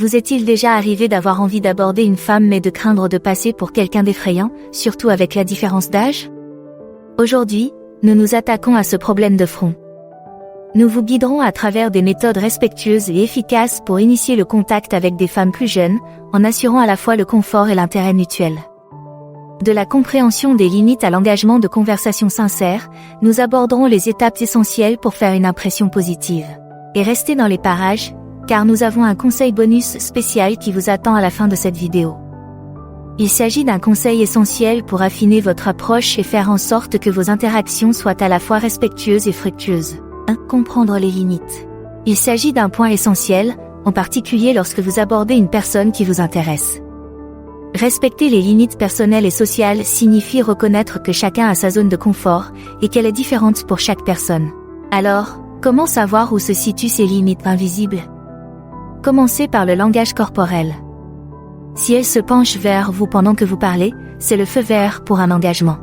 Vous est-il déjà arrivé d'avoir envie d'aborder une femme mais de craindre de passer pour quelqu'un d'effrayant, surtout avec la différence d'âge? Aujourd'hui, nous nous attaquons à ce problème de front. Nous vous guiderons à travers des méthodes respectueuses et efficaces pour initier le contact avec des femmes plus jeunes, en assurant à la fois le confort et l'intérêt mutuel. De la compréhension des limites à l'engagement de conversations sincères, nous aborderons les étapes essentielles pour faire une impression positive. Et restez dans les parages, car nous avons un conseil bonus spécial qui vous attend à la fin de cette vidéo. Il s'agit d'un conseil essentiel pour affiner votre approche et faire en sorte que vos interactions soient à la fois respectueuses et fructueuses. 1. Comprendre les limites. Il s'agit d'un point essentiel, en particulier lorsque vous abordez une personne qui vous intéresse. Respecter les limites personnelles et sociales signifie reconnaître que chacun a sa zone de confort, et qu'elle est différente pour chaque personne. Alors, comment savoir où se situent ces limites invisibles? Commencez par le langage corporel. Si elle se penche vers vous pendant que vous parlez, c'est le feu vert pour un engagement.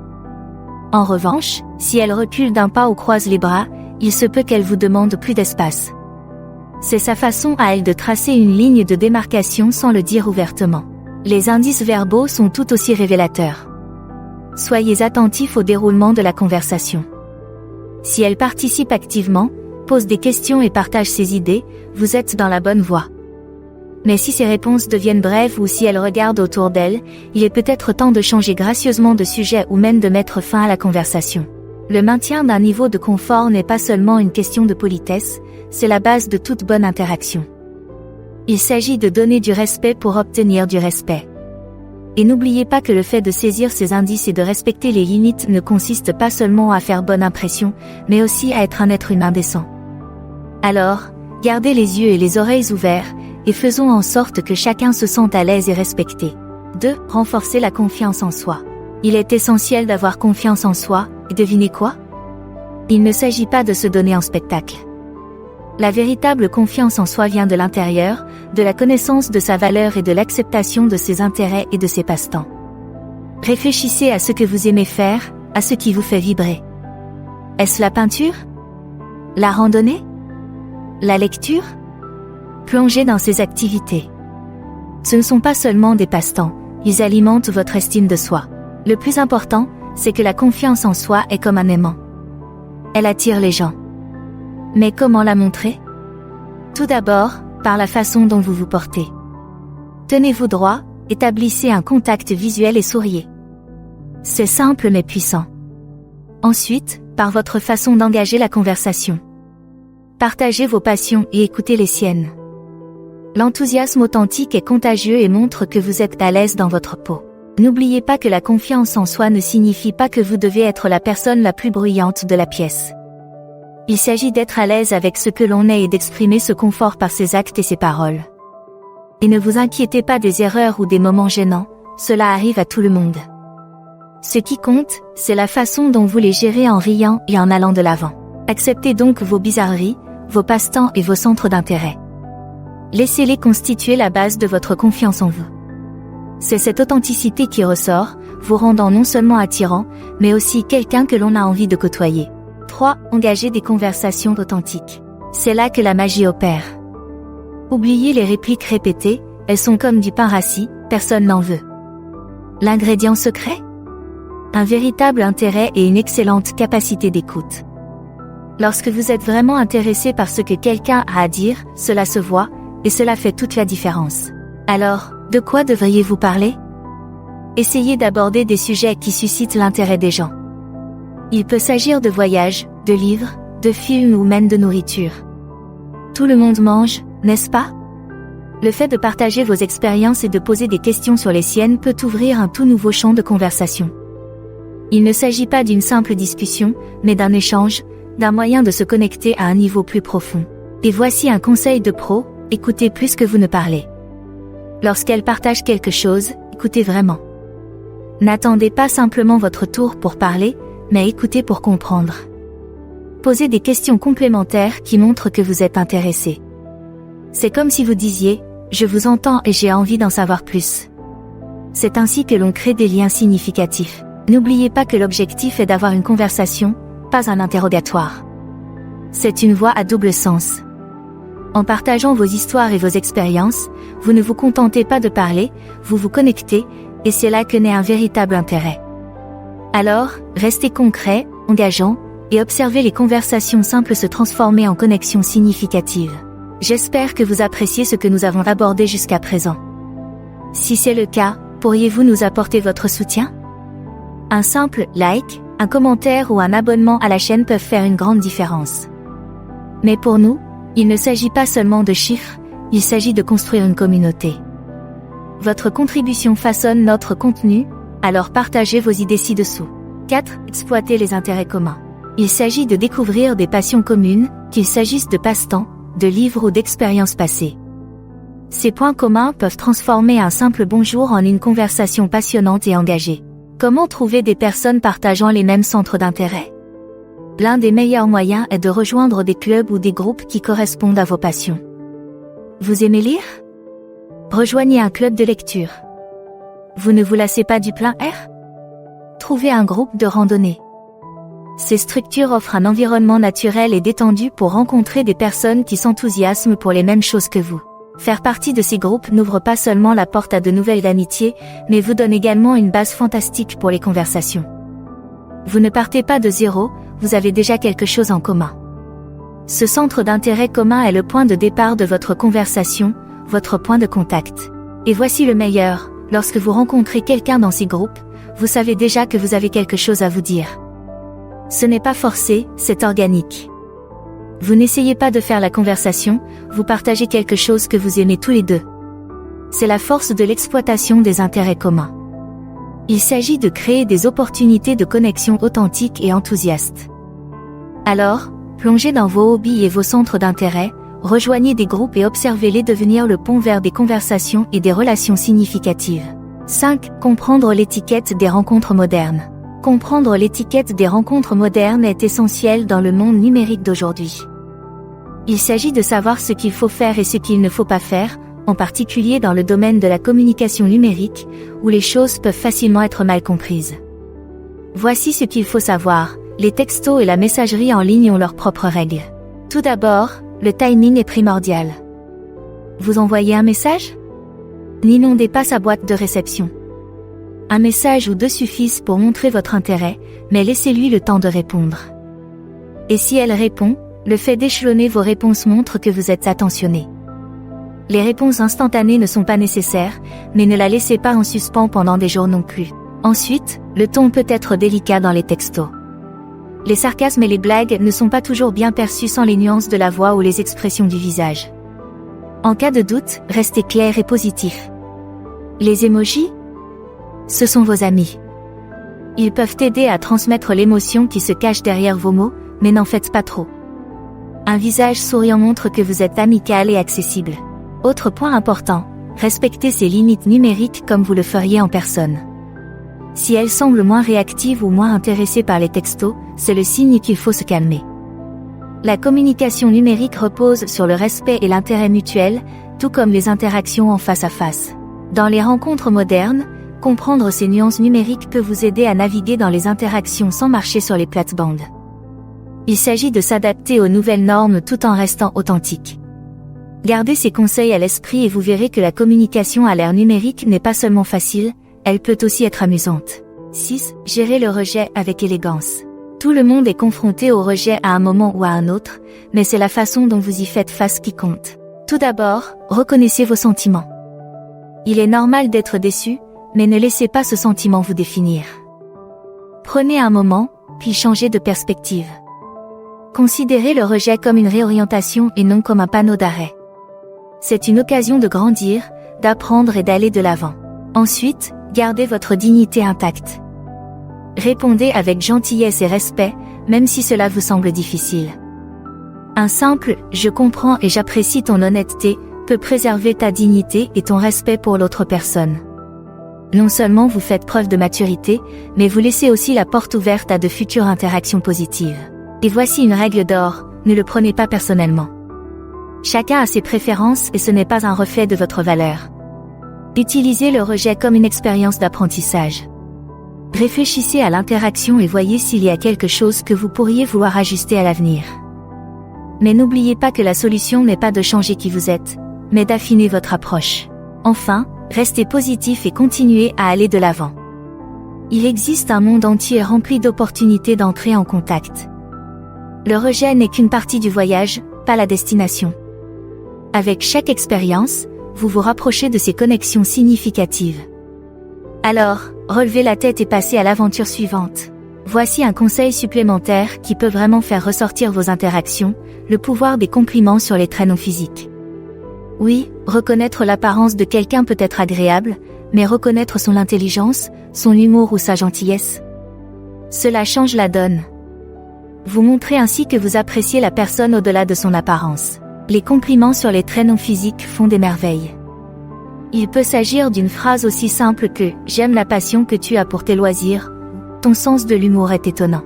En revanche, si elle recule d'un pas ou croise les bras, il se peut qu'elle vous demande plus d'espace. C'est sa façon à elle de tracer une ligne de démarcation sans le dire ouvertement. Les indices verbaux sont tout aussi révélateurs. Soyez attentifs au déroulement de la conversation. Si elle participe activement, pose des questions et partage ses idées, vous êtes dans la bonne voie. Mais si ses réponses deviennent brèves ou si elle regarde autour d'elle, il est peut-être temps de changer gracieusement de sujet ou même de mettre fin à la conversation. Le maintien d'un niveau de confort n'est pas seulement une question de politesse, c'est la base de toute bonne interaction. Il s'agit de donner du respect pour obtenir du respect. Et n'oubliez pas que le fait de saisir ces indices et de respecter les limites ne consiste pas seulement à faire bonne impression, mais aussi à être un être humain décent. Alors, gardez les yeux et les oreilles ouverts, et faisons en sorte que chacun se sente à l'aise et respecté. 2. Renforcer la confiance en soi. Il est essentiel d'avoir confiance en soi, et devinez quoi? Il ne s'agit pas de se donner en spectacle. La véritable confiance en soi vient de l'intérieur, de la connaissance de sa valeur et de l'acceptation de ses intérêts et de ses passe-temps. Réfléchissez à ce que vous aimez faire, à ce qui vous fait vibrer. Est-ce la peinture? La randonnée? La lecture? Plongez dans ces activités. Ce ne sont pas seulement des passe-temps, ils alimentent votre estime de soi. Le plus important, c'est que la confiance en soi est comme un aimant. Elle attire les gens. Mais comment la montrer? Tout d'abord, par la façon dont vous vous portez. Tenez-vous droit, établissez un contact visuel et souriez. C'est simple mais puissant. Ensuite, par votre façon d'engager la conversation. Partagez vos passions et écoutez les siennes. L'enthousiasme authentique est contagieux et montre que vous êtes à l'aise dans votre peau. N'oubliez pas que la confiance en soi ne signifie pas que vous devez être la personne la plus bruyante de la pièce. Il s'agit d'être à l'aise avec ce que l'on est et d'exprimer ce confort par ses actes et ses paroles. Et ne vous inquiétez pas des erreurs ou des moments gênants, cela arrive à tout le monde. Ce qui compte, c'est la façon dont vous les gérez en riant et en allant de l'avant. Acceptez donc vos bizarreries, vos passe-temps et vos centres d'intérêt. Laissez-les constituer la base de votre confiance en vous. C'est cette authenticité qui ressort, vous rendant non seulement attirant, mais aussi quelqu'un que l'on a envie de côtoyer. 3. Engager des conversations authentiques. C'est là que la magie opère. Oubliez les répliques répétées, elles sont comme du pain rassis, personne n'en veut. L'ingrédient secret? Un véritable intérêt et une excellente capacité d'écoute. Lorsque vous êtes vraiment intéressé par ce que quelqu'un a à dire, cela se voit, et cela fait toute la différence. Alors, de quoi devriez-vous parler? Essayez d'aborder des sujets qui suscitent l'intérêt des gens. Il peut s'agir de voyages, de livres, de films ou même de nourriture. Tout le monde mange, n'est-ce pas? Le fait de partager vos expériences et de poser des questions sur les siennes peut ouvrir un tout nouveau champ de conversation. Il ne s'agit pas d'une simple discussion, mais d'un échange, d'un moyen de se connecter à un niveau plus profond. Et voici un conseil de pro, écoutez plus que vous ne parlez. Lorsqu'elle partage quelque chose, écoutez vraiment. N'attendez pas simplement votre tour pour parler, mais écoutez pour comprendre. Posez des questions complémentaires qui montrent que vous êtes intéressé. C'est comme si vous disiez « Je vous entends et j'ai envie d'en savoir plus ». C'est ainsi que l'on crée des liens significatifs. N'oubliez pas que l'objectif est d'avoir une conversation, pas un interrogatoire. C'est une voie à double sens. En partageant vos histoires et vos expériences, vous ne vous contentez pas de parler, vous vous connectez, et c'est là que naît un véritable intérêt. Alors, restez concret, engageant, et observez les conversations simples se transformer en connexions significatives. J'espère que vous appréciez ce que nous avons abordé jusqu'à présent. Si c'est le cas, pourriez-vous nous apporter votre soutien? Un simple like, un commentaire ou un abonnement à la chaîne peuvent faire une grande différence. Mais pour nous, il ne s'agit pas seulement de chiffres, il s'agit de construire une communauté. Votre contribution façonne notre contenu, alors partagez vos idées ci-dessous. 4. Exploiter les intérêts communs. Il s'agit de découvrir des passions communes, qu'il s'agisse de passe-temps, de livres ou d'expériences passées. Ces points communs peuvent transformer un simple bonjour en une conversation passionnante et engagée. Comment trouver des personnes partageant les mêmes centres d'intérêt? L'un des meilleurs moyens est de rejoindre des clubs ou des groupes qui correspondent à vos passions. Vous aimez lire? Rejoignez un club de lecture. Vous ne vous lassez pas du plein air? Trouvez un groupe de randonnée. Ces structures offrent un environnement naturel et détendu pour rencontrer des personnes qui s'enthousiasment pour les mêmes choses que vous. Faire partie de ces groupes n'ouvre pas seulement la porte à de nouvelles amitiés, mais vous donne également une base fantastique pour les conversations. Vous ne partez pas de zéro, vous avez déjà quelque chose en commun. Ce centre d'intérêt commun est le point de départ de votre conversation, votre point de contact. Et voici le meilleur, lorsque vous rencontrez quelqu'un dans ces groupes, vous savez déjà que vous avez quelque chose à vous dire. Ce n'est pas forcé, c'est organique. Vous n'essayez pas de faire la conversation, vous partagez quelque chose que vous aimez tous les deux. C'est la force de l'exploitation des intérêts communs. Il s'agit de créer des opportunités de connexion authentiques et enthousiastes. Alors, plongez dans vos hobbies et vos centres d'intérêt, rejoignez des groupes et observez-les devenir le pont vers des conversations et des relations significatives. 5. Comprendre l'étiquette des rencontres modernes. Comprendre l'étiquette des rencontres modernes est essentiel dans le monde numérique d'aujourd'hui. Il s'agit de savoir ce qu'il faut faire et ce qu'il ne faut pas faire, en particulier dans le domaine de la communication numérique, où les choses peuvent facilement être mal comprises. Voici ce qu'il faut savoir, les textos et la messagerie en ligne ont leurs propres règles. Tout d'abord, le timing est primordial. Vous envoyez un message? N'inondez pas sa boîte de réception. Un message ou deux suffisent pour montrer votre intérêt, mais laissez-lui le temps de répondre. Et si elle répond, le fait d'échelonner vos réponses montre que vous êtes attentionné. Les réponses instantanées ne sont pas nécessaires, mais ne la laissez pas en suspens pendant des jours non plus. Ensuite, le ton peut être délicat dans les textos. Les sarcasmes et les blagues ne sont pas toujours bien perçus sans les nuances de la voix ou les expressions du visage. En cas de doute, restez clair et positif. Les emojis? Ce sont vos amis. Ils peuvent aider à transmettre l'émotion qui se cache derrière vos mots, mais n'en faites pas trop. Un visage souriant montre que vous êtes amical et accessible. Autre point important, respectez ses limites numériques comme vous le feriez en personne. Si elle semble moins réactive ou moins intéressée par les textos, c'est le signe qu'il faut se calmer. La communication numérique repose sur le respect et l'intérêt mutuel, tout comme les interactions en face à face. Dans les rencontres modernes, comprendre ces nuances numériques peut vous aider à naviguer dans les interactions sans marcher sur les plates-bandes. Il s'agit de s'adapter aux nouvelles normes tout en restant authentique. Gardez ces conseils à l'esprit et vous verrez que la communication à l'ère numérique n'est pas seulement facile, elle peut aussi être amusante. 6. Gérer le rejet avec élégance. Tout le monde est confronté au rejet à un moment ou à un autre, mais c'est la façon dont vous y faites face qui compte. Tout d'abord, reconnaissez vos sentiments. Il est normal d'être déçu, mais ne laissez pas ce sentiment vous définir. Prenez un moment, puis changez de perspective. Considérez le rejet comme une réorientation et non comme un panneau d'arrêt. C'est une occasion de grandir, d'apprendre et d'aller de l'avant. Ensuite, gardez votre dignité intacte. Répondez avec gentillesse et respect, même si cela vous semble difficile. Un simple « je comprends et j'apprécie ton honnêteté » peut préserver ta dignité et ton respect pour l'autre personne. Non seulement vous faites preuve de maturité, mais vous laissez aussi la porte ouverte à de futures interactions positives. Et voici une règle d'or, ne le prenez pas personnellement. Chacun a ses préférences et ce n'est pas un reflet de votre valeur. Utilisez le rejet comme une expérience d'apprentissage. Réfléchissez à l'interaction et voyez s'il y a quelque chose que vous pourriez vouloir ajuster à l'avenir. Mais n'oubliez pas que la solution n'est pas de changer qui vous êtes, mais d'affiner votre approche. Enfin, restez positif et continuez à aller de l'avant. Il existe un monde entier rempli d'opportunités d'entrer en contact. Le rejet n'est qu'une partie du voyage, pas la destination. Avec chaque expérience, vous vous rapprochez de ces connexions significatives. Alors, relevez la tête et passez à l'aventure suivante. Voici un conseil supplémentaire qui peut vraiment faire ressortir vos interactions, le pouvoir des compliments sur les traits non physiques. Oui, reconnaître l'apparence de quelqu'un peut être agréable, mais reconnaître son intelligence, son humour ou sa gentillesse, cela change la donne. Vous montrez ainsi que vous appréciez la personne au-delà de son apparence. Les compliments sur les traits non physiques font des merveilles. Il peut s'agir d'une phrase aussi simple que « J'aime la passion que tu as pour tes loisirs » ou « Ton sens de l'humour est étonnant ».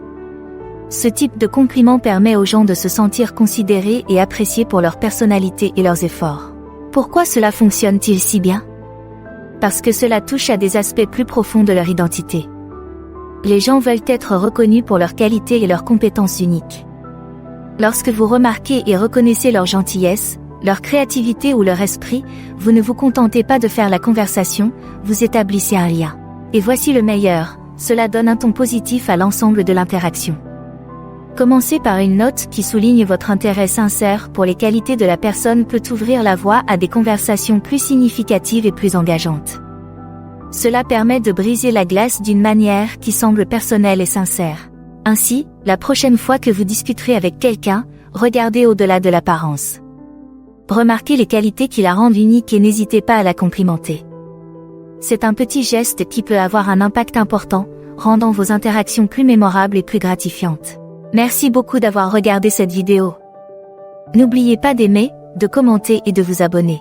Ce type de compliment permet aux gens de se sentir considérés et appréciés pour leur personnalité et leurs efforts. Pourquoi cela fonctionne-t-il si bien ? Parce que cela touche à des aspects plus profonds de leur identité. Les gens veulent être reconnus pour leurs qualités et leurs compétences uniques. Lorsque vous remarquez et reconnaissez leur gentillesse, leur créativité ou leur esprit, vous ne vous contentez pas de faire la conversation, vous établissez un lien. Et voici le meilleur, cela donne un ton positif à l'ensemble de l'interaction. Commencez par une note qui souligne votre intérêt sincère pour les qualités de la personne peut ouvrir la voie à des conversations plus significatives et plus engageantes. Cela permet de briser la glace d'une manière qui semble personnelle et sincère. Ainsi, la prochaine fois que vous discuterez avec quelqu'un, regardez au-delà de l'apparence. Remarquez les qualités qui la rendent unique et n'hésitez pas à la complimenter. C'est un petit geste qui peut avoir un impact important, rendant vos interactions plus mémorables et plus gratifiantes. Merci beaucoup d'avoir regardé cette vidéo. N'oubliez pas d'aimer, de commenter et de vous abonner.